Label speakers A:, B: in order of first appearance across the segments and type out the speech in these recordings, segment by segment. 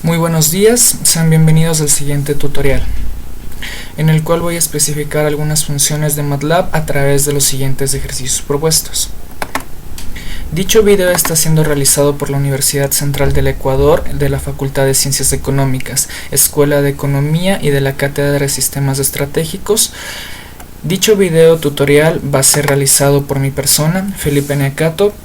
A: Muy buenos días, sean bienvenidos al siguiente tutorial, en el cual voy a especificar algunas funciones de MATLAB a través de los siguientes ejercicios propuestos. Dicho video está siendo realizado por la Universidad Central del Ecuador de la Facultad de Ciencias Económicas, Escuela de Economía y de la Cátedra de Sistemas Estratégicos. Dicho video tutorial va a ser realizado por mi persona, Felipe Necato,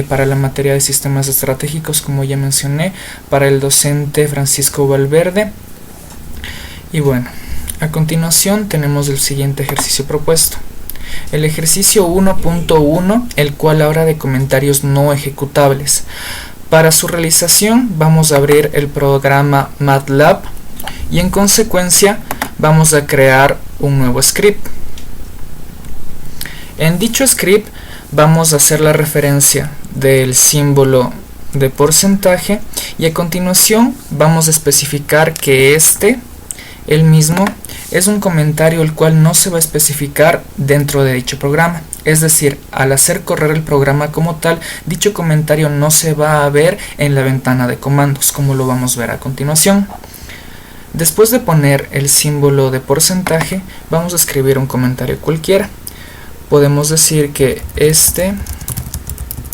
A: para la materia de sistemas estratégicos, como ya mencioné, para el docente Francisco Valverde. Y bueno, a continuación tenemos el siguiente ejercicio propuesto. El ejercicio 1.1, el cual habla de comentarios no ejecutables. Para su realización vamos a abrir el programa MATLAB y en consecuencia vamos a crear un nuevo script. En dicho script vamos a hacer la referencia del símbolo de porcentaje y a continuación vamos a especificar que el mismo, es un comentario el cual no se va a especificar dentro de dicho programa. Es decir, al hacer correr el programa como tal, dicho comentario no se va a ver en la ventana de comandos, como lo vamos a ver a continuación. Después de poner el símbolo de porcentaje, vamos a escribir un comentario cualquiera. Podemos decir que este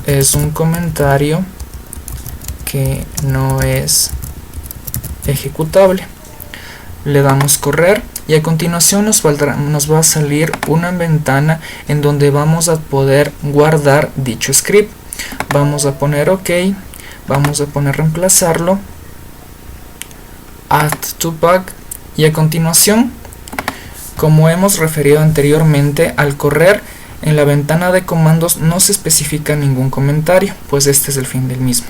A: es un comentario que no es ejecutable. Le damos correr y a continuación nos va a salir una ventana en donde vamos a poder guardar dicho script. Vamos a poner OK, vamos a poner reemplazarlo, add to back y a continuación, como hemos referido anteriormente, al correr en la ventana de comandos no se especifica ningún comentario, pues este es el fin del mismo.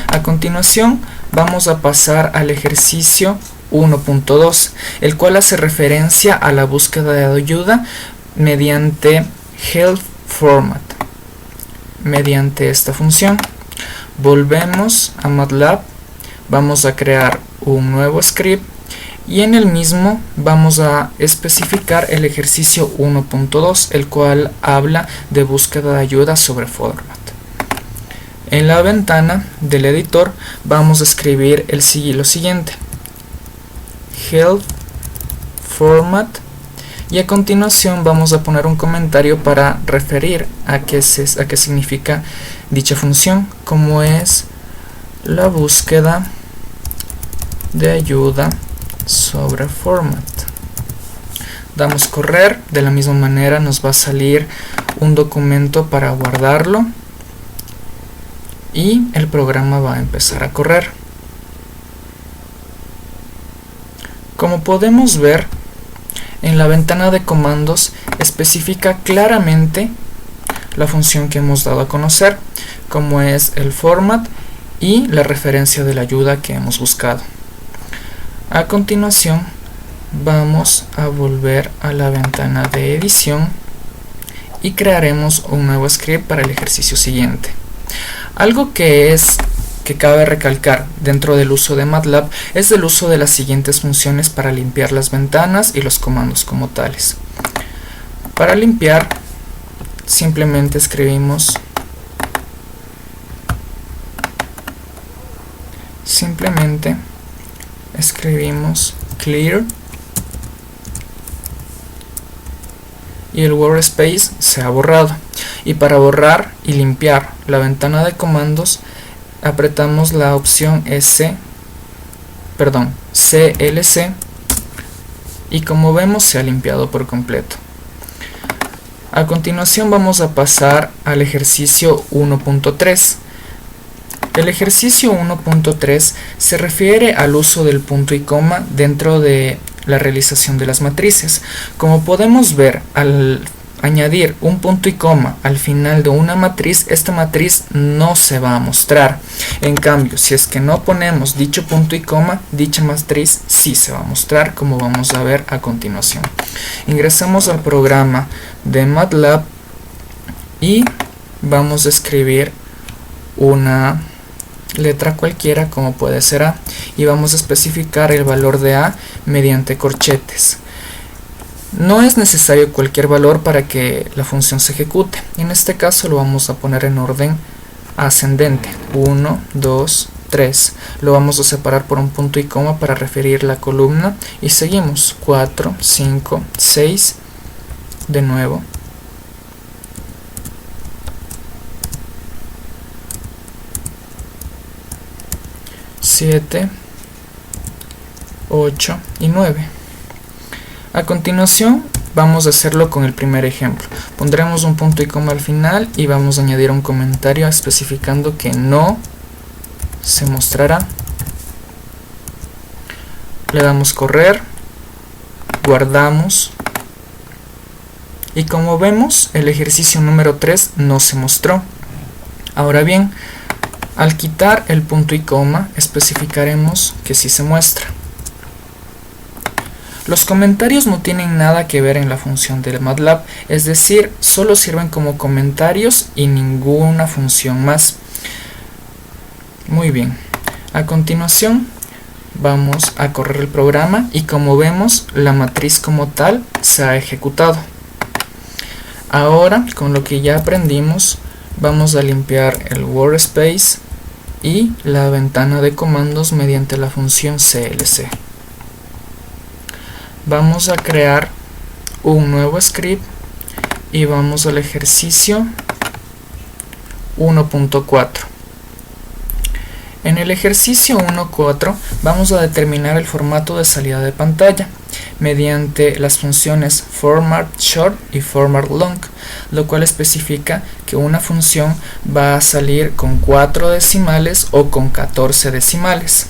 A: A continuación vamos a pasar al ejercicio 1.2, el cual hace referencia a la búsqueda de ayuda mediante help format. Mediante esta función volvemos a MATLAB, vamos a crear un nuevo script y en el mismo vamos a especificar el ejercicio 1.2, el cual habla de búsqueda de ayuda sobre format. En la ventana del editor vamos a escribir lo siguiente: help format, y a continuación vamos a poner un comentario para referir a qué significa dicha función, como es la búsqueda de ayuda sobre format. Damos correr, de la misma manera nos va a salir un documento para guardarlo y el programa va a empezar a correr. Como podemos ver, en la ventana de comandos especifica claramente la función que hemos dado a conocer, como es el format y la referencia de la ayuda que hemos buscado. A continuación vamos a volver a la ventana de edición y crearemos un nuevo script para el ejercicio siguiente. Algo que cabe recalcar dentro del uso de MATLAB es el uso de las siguientes funciones para limpiar las ventanas y los comandos como tales. Para limpiar simplemente escribimos clear y el workspace se ha borrado. Y para borrar y limpiar la ventana de comandos apretamos la opción CLC y como vemos se ha limpiado por completo. A continuación vamos a pasar al ejercicio 1.3. El ejercicio 1.3 se refiere al uso del punto y coma dentro de la realización de las matrices. Como podemos ver, al añadir un punto y coma al final de una matriz, esta matriz no se va a mostrar. En cambio, si es que no ponemos dicho punto y coma, dicha matriz sí se va a mostrar, como vamos a ver a continuación. Ingresamos al programa de MATLAB y vamos a escribir una letra cualquiera, como puede ser A, y vamos a especificar el valor de A mediante corchetes. No es necesario cualquier valor para que la función se ejecute. En este caso lo vamos a poner en orden ascendente: 1, 2, 3. Lo vamos a separar por un punto y coma para referir la columna y seguimos 4, 5, 6, de nuevo 7, 8 y 9. A continuación vamos a hacerlo con el primer ejemplo. Pondremos un punto y coma al final y vamos a añadir un comentario especificando que no se mostrará. Le damos correr, guardamos y como vemos el ejercicio número 3 no se mostró. Ahora bien, al quitar el punto y coma especificaremos que sí se muestra. Los comentarios no tienen nada que ver en la función de MATLAB, es decir, solo sirven como comentarios y ninguna función más. Muy bien, a continuación vamos a correr el programa y como vemos la matriz como tal se ha ejecutado. Ahora, con lo que ya aprendimos, vamos a limpiar el workspace y la ventana de comandos mediante la función CLC. Vamos a crear un nuevo script y vamos al ejercicio 1.4. En el ejercicio 1.4 vamos a determinar el formato de salida de pantalla mediante las funciones format_short y format_long, lo cual especifica que una función va a salir con 4 decimales o con 14 decimales.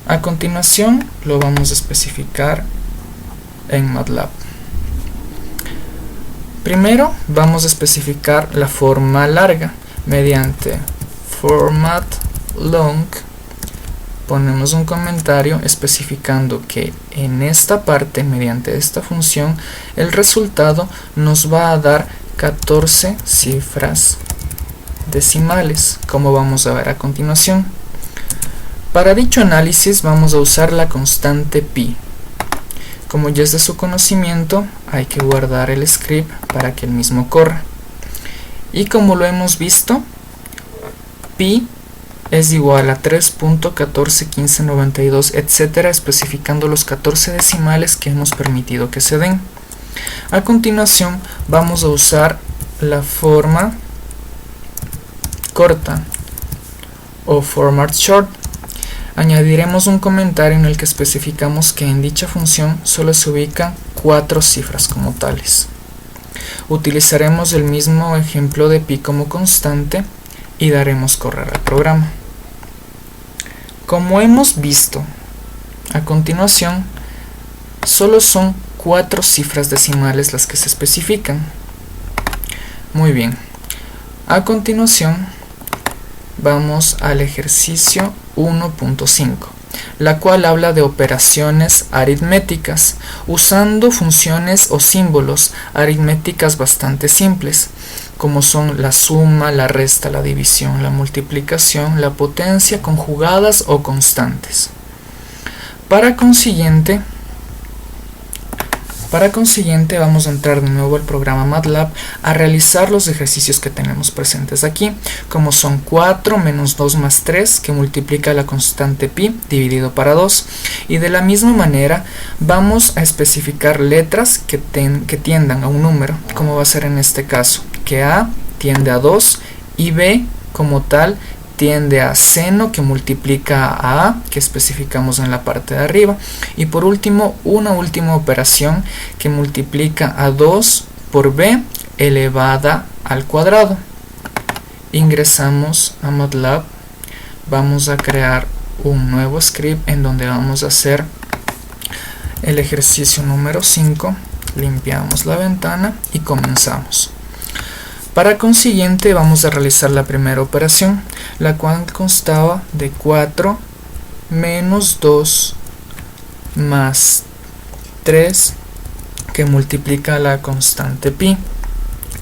A: A continuación lo vamos a especificar en MATLAB. Primero vamos a especificar la forma larga mediante format_long. Ponemos un comentario especificando que en esta parte, mediante esta función, el resultado nos va a dar 14 cifras decimales, como vamos a ver a continuación. Para dicho análisis vamos a usar la constante pi. Como ya es de su conocimiento, hay que guardar el script para que el mismo corra. Y como lo hemos visto, pi es igual a 3.141592, etcétera, especificando los 14 decimales que hemos permitido que se den. A continuación vamos a usar la forma corta o format_short. Añadiremos un comentario en el que especificamos que en dicha función solo se ubican 4 cifras como tales. Utilizaremos el mismo ejemplo de pi como constante y daremos correr al programa. Como hemos visto a continuación, solo son 4 cifras decimales las que se especifican. Muy bien, a continuación vamos al ejercicio 1.5, la cual habla de operaciones aritméticas, usando funciones o símbolos aritméticas bastante simples, como son la suma, la resta, la división, la multiplicación, la potencia, conjugadas o constantes. Para consiguiente vamos a entrar de nuevo al programa MATLAB a realizar los ejercicios que tenemos presentes aquí, como son 4 menos 2 más 3, que multiplica la constante pi dividido para 2, y de la misma manera vamos a especificar letras que tiendan a un número, como va a ser en este caso, que A tiende a 2 y B como tal tiende a seno, que multiplica a A, que especificamos en la parte de arriba, y por último una última operación que multiplica a 2 por B elevada al cuadrado. Ingresamos a MATLAB, vamos a crear un nuevo script en donde vamos a hacer el ejercicio número 5, limpiamos la ventana y comenzamos. Para consiguiente vamos a realizar la primera operación, la cual constaba de 4 menos 2 más 3, que multiplica la constante pi.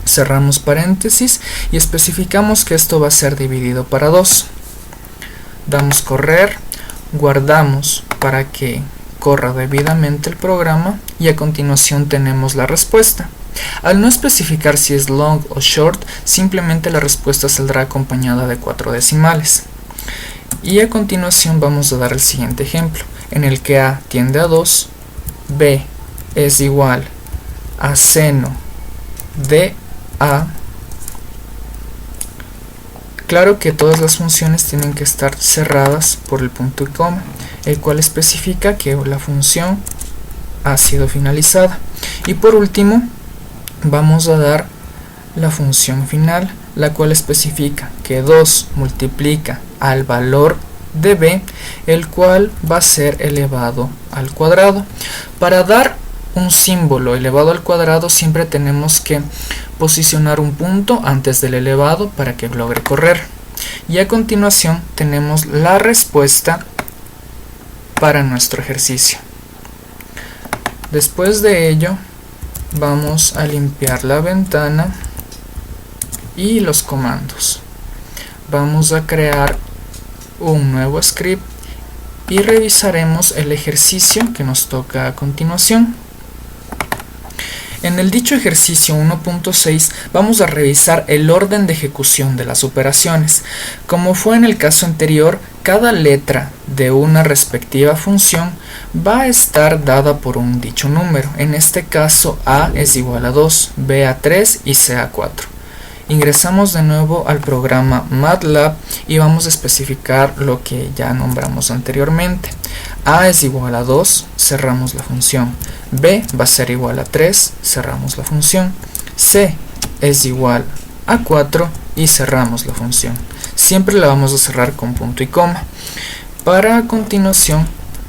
A: Cerramos paréntesis y especificamos que esto va a ser dividido para 2. Damos correr, guardamos para que corra debidamente el programa y a continuación tenemos la respuesta. Al no especificar si es long o short, simplemente la respuesta saldrá acompañada de 4 decimales. Y a continuación vamos a dar el siguiente ejemplo, en el que A tiende a 2, B es igual a seno de A. Claro que todas las funciones tienen que estar cerradas por el punto y coma, el cual especifica que la función ha sido finalizada. Y por último vamos a dar la función final, la cual especifica que 2 multiplica al valor de b, el cual va a ser elevado al cuadrado. Para dar un símbolo elevado al cuadrado siempre tenemos que posicionar un punto antes del elevado para que logre correr. Y a continuación tenemos la respuesta para nuestro ejercicio. Después de ello vamos a limpiar la ventana y los comandos. Vamos a crear un nuevo script y revisaremos el ejercicio que nos toca a continuación. En el dicho ejercicio 1.6 vamos a revisar el orden de ejecución de las operaciones. Como fue en el caso anterior, cada letra de una respectiva función va a estar dada por un dicho número. En este caso A es igual a 2, B a 3 y C a 4. Ingresamos de nuevo al programa MATLAB y vamos a especificar lo que ya nombramos anteriormente. A es igual a 2, cerramos la función. B va a ser igual a 3, cerramos la función. C es igual a 4 y cerramos la función. Siempre la vamos a cerrar con punto y coma. Para a continuación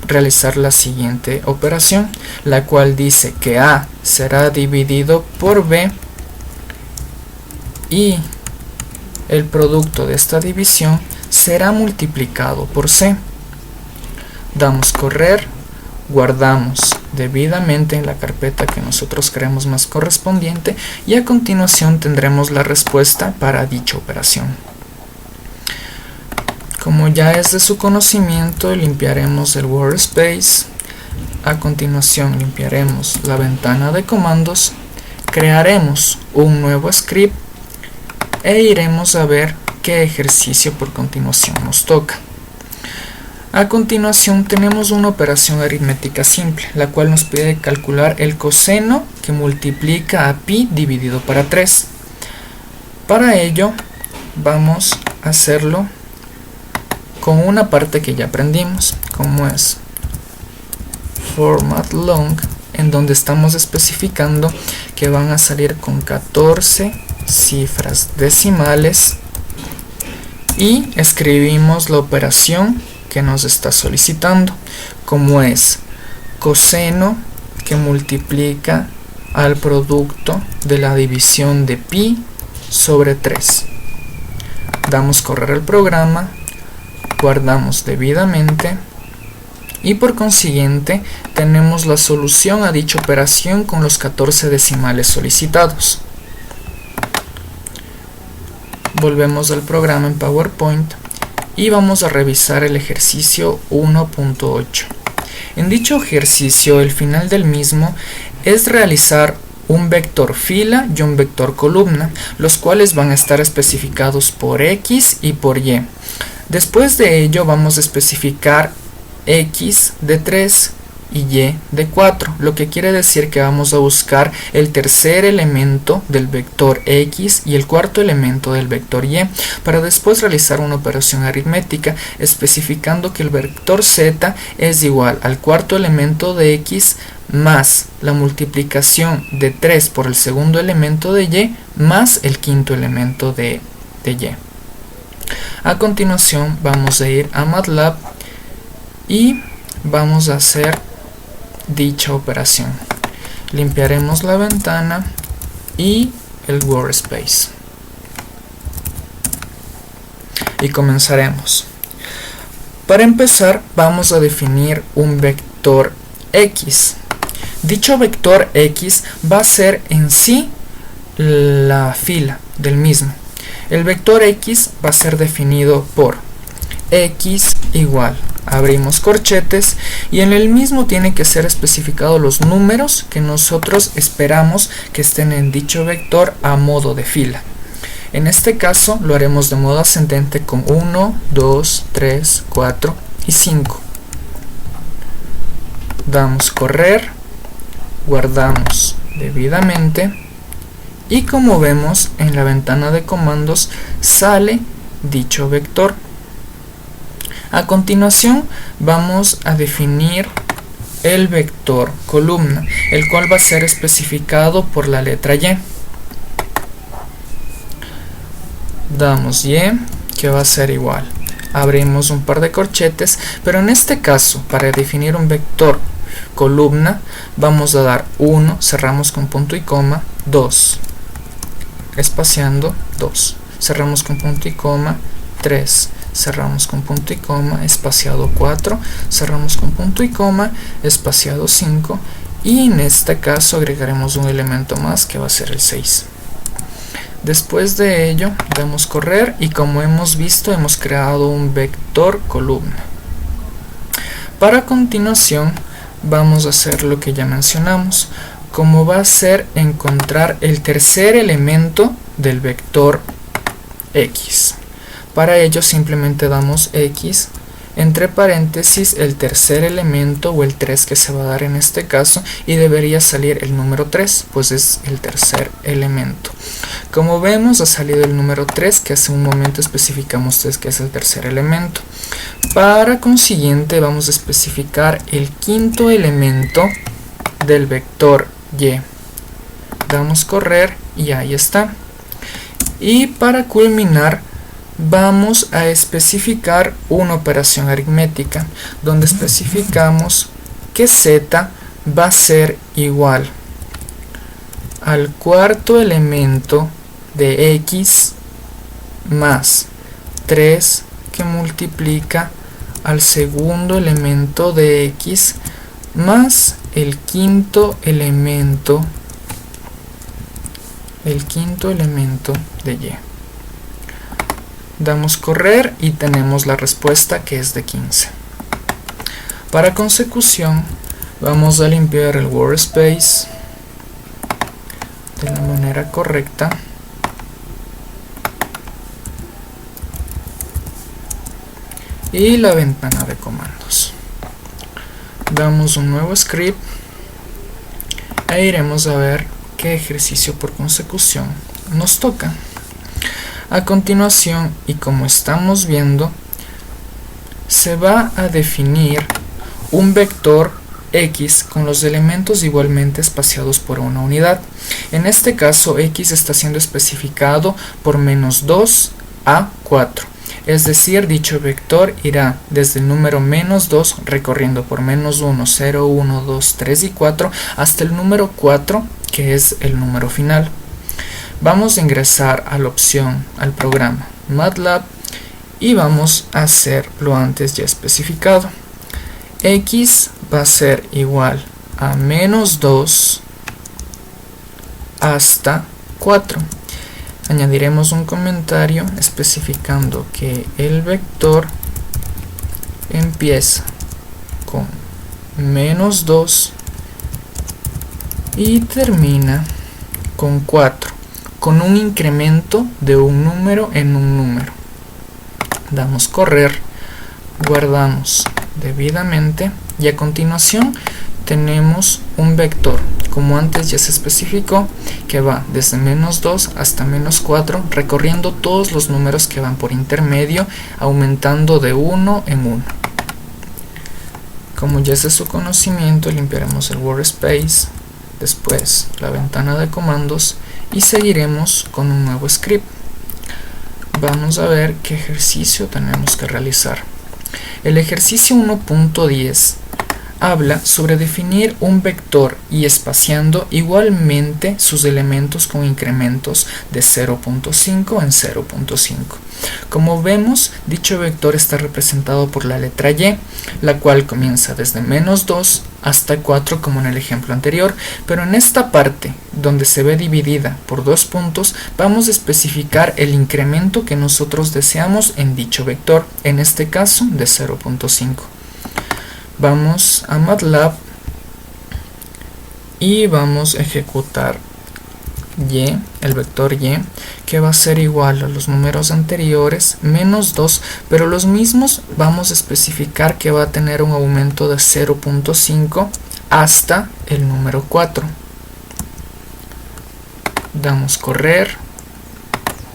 A: realizar la siguiente operación, la cual dice que A será dividido por B y el producto de esta división será multiplicado por C. Damos correr, guardamos debidamente en la carpeta que nosotros creemos más correspondiente y a continuación tendremos la respuesta para dicha operación. Como ya es de su conocimiento, limpiaremos el workspace. A continuación limpiaremos la ventana de comandos, crearemos un nuevo script e iremos a ver qué ejercicio por continuación nos toca. A continuación tenemos una operación aritmética simple, la cual nos pide calcular el coseno que multiplica a pi dividido para 3. Para ello vamos a hacerlo con una parte que ya aprendimos, como es format long, en donde estamos especificando que van a salir con 14 cifras decimales y escribimos la operación que nos está solicitando, como es coseno que multiplica al producto de la división de pi sobre 3. Damos correr el programa, guardamos debidamente y por consiguiente tenemos la solución a dicha operación con los 14 decimales solicitados. Volvemos al programa en PowerPoint y vamos a revisar el ejercicio 1.8. En dicho ejercicio, el final del mismo es realizar un vector fila y un vector columna, los cuales van a estar especificados por X y por Y. Después de ello vamos a especificar X de 3 y Y de 4, lo que quiere decir que vamos a buscar el tercer elemento del vector X y el cuarto elemento del vector Y, para después realizar una operación aritmética especificando que el vector Z es igual al cuarto elemento de X más la multiplicación de 3 por el segundo elemento de Y más el quinto elemento de Y. A continuación vamos a ir a MATLAB y vamos a hacer dicha operación. Limpiaremos la ventana y el workspace y comenzaremos. Para empezar vamos a definir un vector X. Dicho vector X va a ser en sí la fila del mismo. El vector X va a ser definido por X igual, abrimos corchetes, y en el mismo tiene que ser especificado los números que nosotros esperamos que estén en dicho vector a modo de fila. En este caso lo haremos de modo ascendente con 1, 2, 3, 4 y 5. Damos correr, guardamos debidamente y como vemos en la ventana de comandos sale dicho vector. A continuación vamos a definir el vector columna, el cual va a ser especificado por la letra Y. Damos Y, que va a ser igual. Abrimos un par de corchetes, pero en este caso, para definir un vector columna, vamos a dar 1, cerramos con punto y coma, 2, espaciando 2, cerramos con punto y coma, 3, cerramos con punto y coma, espaciado 4, cerramos con punto y coma, espaciado 5, y en este caso agregaremos un elemento más que va a ser el 6. Después de ello damos correr y como hemos visto hemos creado un vector columna. Para continuación vamos a hacer lo que ya mencionamos, como va a ser encontrar el tercer elemento del vector X. Para ello simplemente damos X, entre paréntesis el tercer elemento o el 3 que se va a dar en este caso, y debería salir el número 3, pues es el tercer elemento. Como vemos ha salido el número 3, que hace un momento especificamos que es el tercer elemento. Para consiguiente vamos a especificar el quinto elemento del vector Y. Damos correr y ahí está. Y para culminar vamos a especificar una operación aritmética donde especificamos que z va a ser igual al cuarto elemento de x más 3 que multiplica al segundo elemento de x más el quinto elemento de y. Damos correr y tenemos la respuesta, que es de 15. Para consecución vamos a limpiar el workspace de la manera correcta y la ventana de comandos. Damos un nuevo script e iremos a ver qué ejercicio por consecución nos toca. A continuación, y como estamos viendo, se va a definir un vector X con los elementos igualmente espaciados por una unidad. En este caso X está siendo especificado por -2 a 4. Es decir, dicho vector irá desde el número -2 recorriendo por -1, 0, 1, 2, 3 y 4 hasta el número 4, que es el número final. Vamos a ingresar a la opción, al programa MATLAB, y vamos a hacer lo antes ya especificado. X va a ser igual a -2 hasta 4. Añadiremos un comentario especificando que el vector empieza con -2 y termina con 4, con un incremento de un número en un número. Damos correr, guardamos debidamente y a continuación tenemos un vector, como antes ya se especificó, que va desde -2 hasta -4 recorriendo todos los números que van por intermedio, aumentando de 1 en 1. Como ya es de su conocimiento, limpiaremos el workspace, después la ventana de comandos y seguiremos con un nuevo script. Vamos a ver qué ejercicio tenemos que realizar. El ejercicio 1.10 habla sobre definir un vector y espaciando igualmente sus elementos con incrementos de 0.5 en 0.5. Como vemos, dicho vector está representado por la letra Y, la cual comienza desde -2 hasta 4 como en el ejemplo anterior, pero en esta parte, donde se ve dividida por dos puntos, vamos a especificar el incremento que nosotros deseamos en dicho vector, en este caso de 0.5. Vamos a MATLAB y vamos a ejecutar y, el vector y, que va a ser igual a los números anteriores menos 2, pero los mismos vamos a especificar que va a tener un aumento de 0.5 hasta el número 4. Damos correr,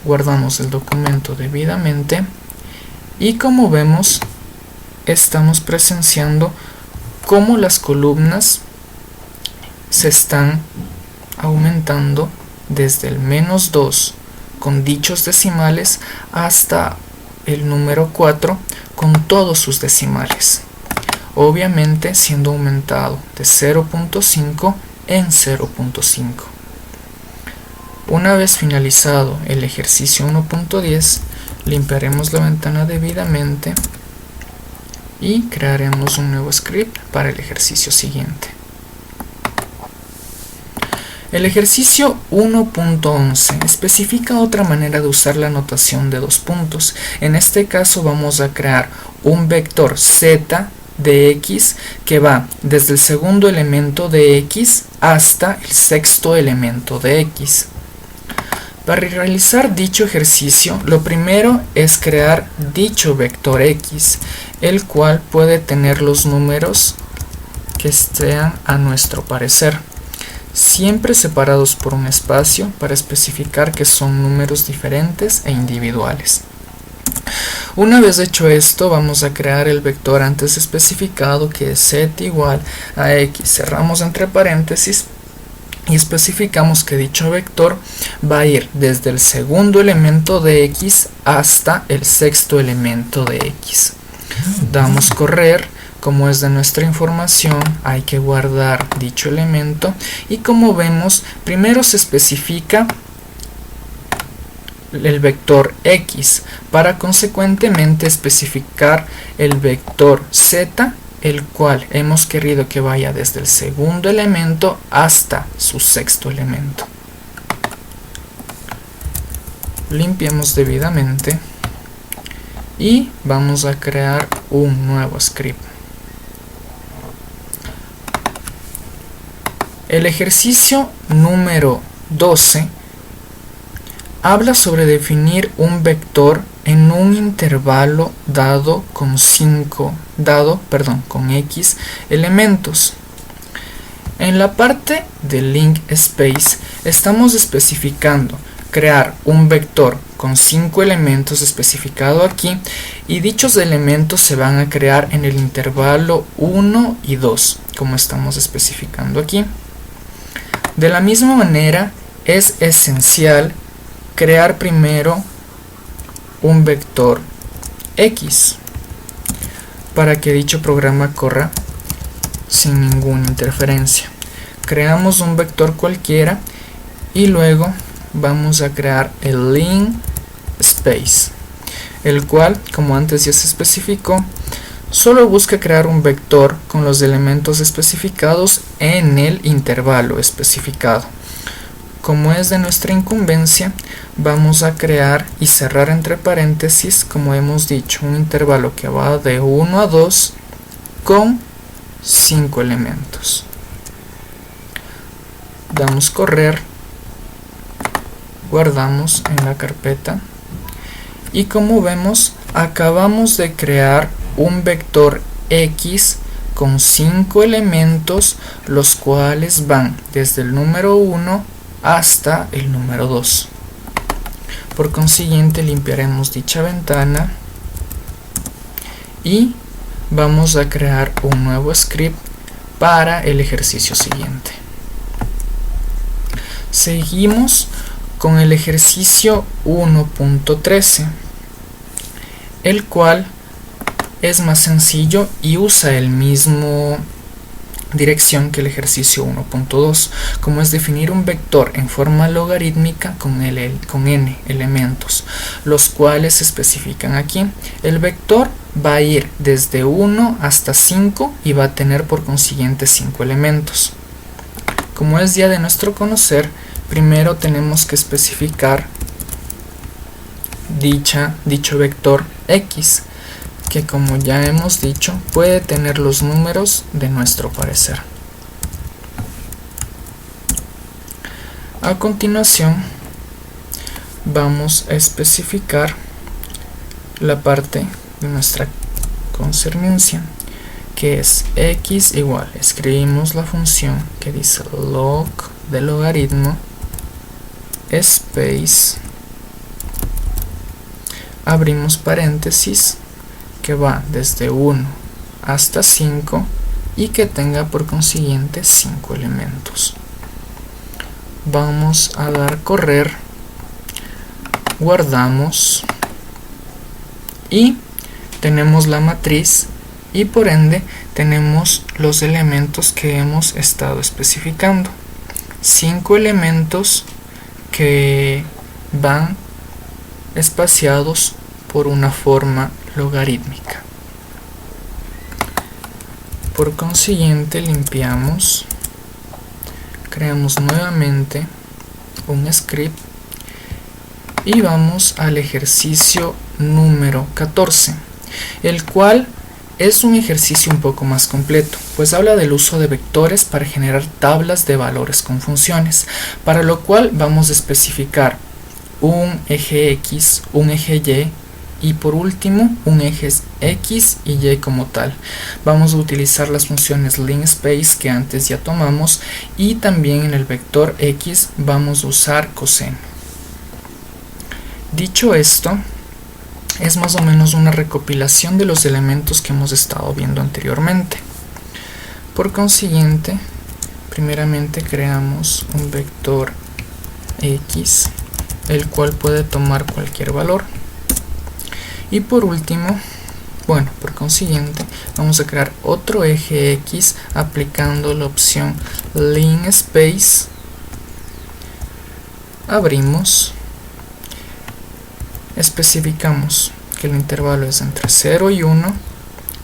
A: guardamos el documento debidamente y como vemos estamos presenciando cómo las columnas se están aumentando desde el menos 2 con dichos decimales hasta el número 4 con todos sus decimales, obviamente siendo aumentado de 0.5 en 0.5. Una vez finalizado el ejercicio 1.10, limpiaremos la ventana debidamente y crearemos un nuevo script para el ejercicio siguiente. El ejercicio 1.11 especifica otra manera de usar la notación de dos puntos. En este caso vamos a crear un vector z de x que va desde el segundo elemento de x hasta el sexto elemento de x. Para realizar dicho ejercicio, lo primero es crear dicho vector x, el cual puede tener los números que sean a nuestro parecer, siempre separados por un espacio para especificar que son números diferentes e individuales. Una vez hecho esto, vamos a crear el vector antes especificado, que es z igual a x. Cerramos entre paréntesis y especificamos que dicho vector va a ir desde el segundo elemento de x hasta el sexto elemento de x. Damos correr. Como es de nuestra información, hay que guardar dicho elemento y como vemos, primero se especifica el vector x para consecuentemente especificar el vector z, el cual hemos querido que vaya desde el segundo elemento hasta su sexto elemento. Limpiemos debidamente y vamos a crear un nuevo script. El ejercicio número 12 habla sobre definir un vector en un intervalo dado con x elementos. En la parte de link space estamos especificando crear un vector con 5 elementos especificado aquí, y dichos elementos se van a crear en el intervalo 1 y 2, como estamos especificando aquí. De la misma manera, es esencial crear primero un vector x para que dicho programa corra sin ninguna interferencia. Creamos un vector cualquiera y luego vamos a crear el link space, el cual, como antes ya se especificó, solo busca crear un vector con los elementos especificados en el intervalo especificado. Como es de nuestra incumbencia, vamos a crear y cerrar entre paréntesis, como hemos dicho, un intervalo que va de 1 a 2 con 5 elementos. Damos correr, guardamos en la carpeta y como vemos, acabamos de crear un vector x con 5 elementos, los cuales van desde el número 1 hasta el número 2. Por consiguiente, limpiaremos dicha ventana y vamos a crear un nuevo script para el ejercicio siguiente. Seguimos con el ejercicio 1.13, el cual es más sencillo y usa el mismo dirección que el ejercicio 1.2, como es definir un vector en forma logarítmica con n elementos, los cuales se especifican aquí. El vector va a ir desde 1 hasta 5 y va a tener por consiguiente 5 elementos. Como es ya de nuestro conocer, primero tenemos que especificar dicho vector x, que como ya hemos dicho puede tener los números de nuestro parecer. A continuación vamos a especificar la parte de nuestra concerniencia, que es x igual, escribimos la función que dice log de logaritmo space, abrimos paréntesis, que va desde 1 hasta 5 y que tenga por consiguiente 5 elementos. Vamos a dar correr, guardamos y tenemos la matriz y por ende tenemos los elementos que hemos estado especificando. 5 elementos que van espaciados por una forma logarítmica. Por consiguiente limpiamos, creamos nuevamente un script y vamos al ejercicio número 14, el cual es un ejercicio un poco más completo, pues habla del uso de vectores para generar tablas de valores con funciones, para lo cual vamos a especificar un eje X, un eje Y y por último un eje X y Y como tal. Vamos a utilizar las funciones linspace que antes ya tomamos y también en el vector X vamos a usar coseno. Dicho esto, es más o menos una recopilación de los elementos que hemos estado viendo anteriormente. Por consiguiente, primeramente creamos un vector X, el cual puede tomar cualquier valor. Y por último, por consiguiente, vamos a crear otro eje X aplicando la opción linspace. Abrimos, especificamos que el intervalo es entre 0 y 1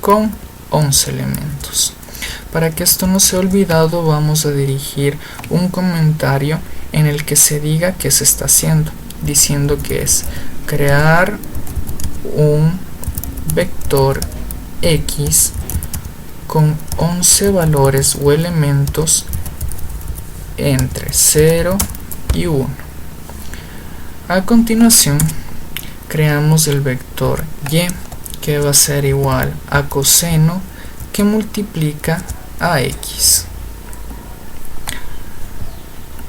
A: con 11 elementos. Para que esto no sea olvidado, vamos a dirigir un comentario en el que se diga qué se está haciendo, diciendo que es crear un vector X con 11 valores o elementos entre 0 y 1. A continuación creamos el vector Y, que va a ser igual a coseno que multiplica a X.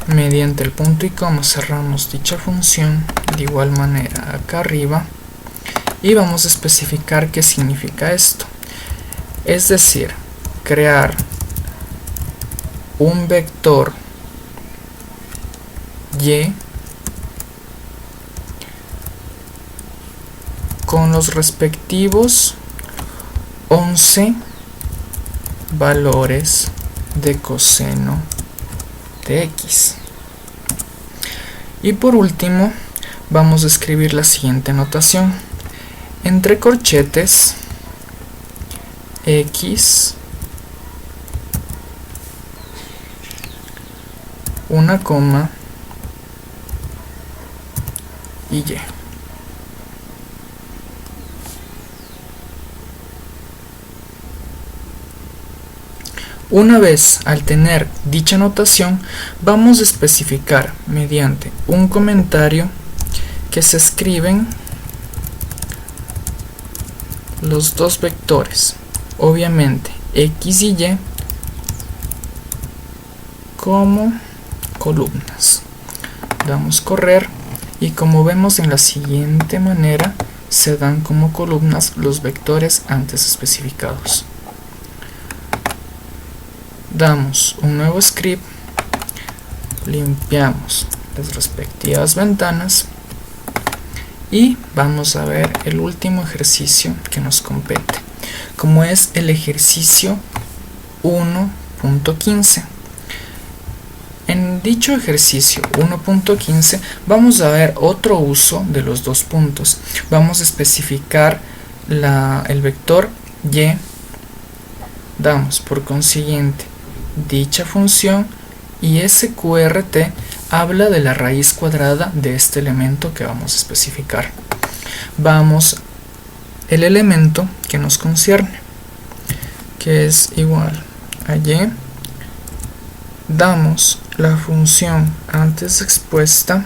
A: Mediante el punto y coma cerramos dicha función, de igual manera acá arriba, y vamos a especificar qué significa esto. Es decir, crear un vector Y con los respectivos 11 valores de coseno de X. Y por último, vamos a escribir la siguiente notación. Entre corchetes, X, una coma y Y. Una vez al tener dicha notación, vamos a especificar mediante un comentario que se escriben los dos vectores, obviamente X y Y, como columnas. Damos correr y como vemos en la siguiente manera se dan como columnas los vectores antes especificados. Damos un nuevo script, limpiamos las respectivas ventanas y vamos a ver el último ejercicio que nos compete, como es el ejercicio 1.15. En dicho ejercicio 1.15 vamos a ver otro uso de los dos puntos. Vamos a especificar el vector Y, damos por consiguiente dicha función y sqrt habla de la raíz cuadrada de este elemento que vamos a especificar. Vamos el elemento que nos concierne, que es igual a Y, damos la función antes expuesta,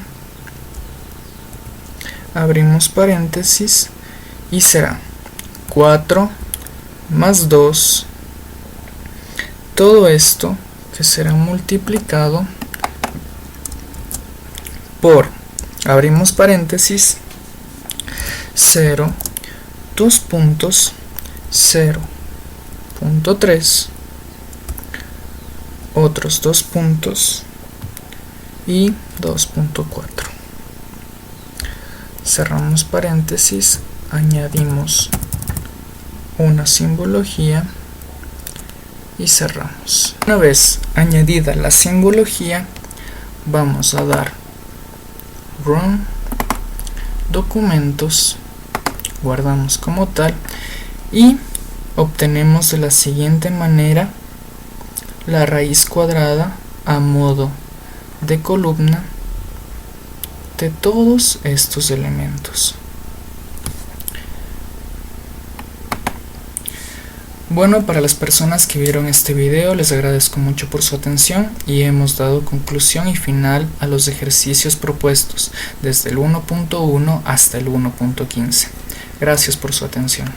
A: abrimos paréntesis y será 4 más 2, todo esto que será multiplicado por, abrimos paréntesis, 0, 2 puntos, 0.3, otros 2 puntos y 2.4. Cerramos paréntesis, añadimos una simbología y cerramos. Una vez añadida la simbología, vamos a dar Run, documentos, guardamos como tal y obtenemos de la siguiente manera la raíz cuadrada a modo de columna de todos estos elementos. Bueno, para las personas que vieron este video les agradezco mucho por su atención y hemos dado conclusión y final a los ejercicios propuestos desde el 1.1 hasta el 1.15. Gracias por su atención.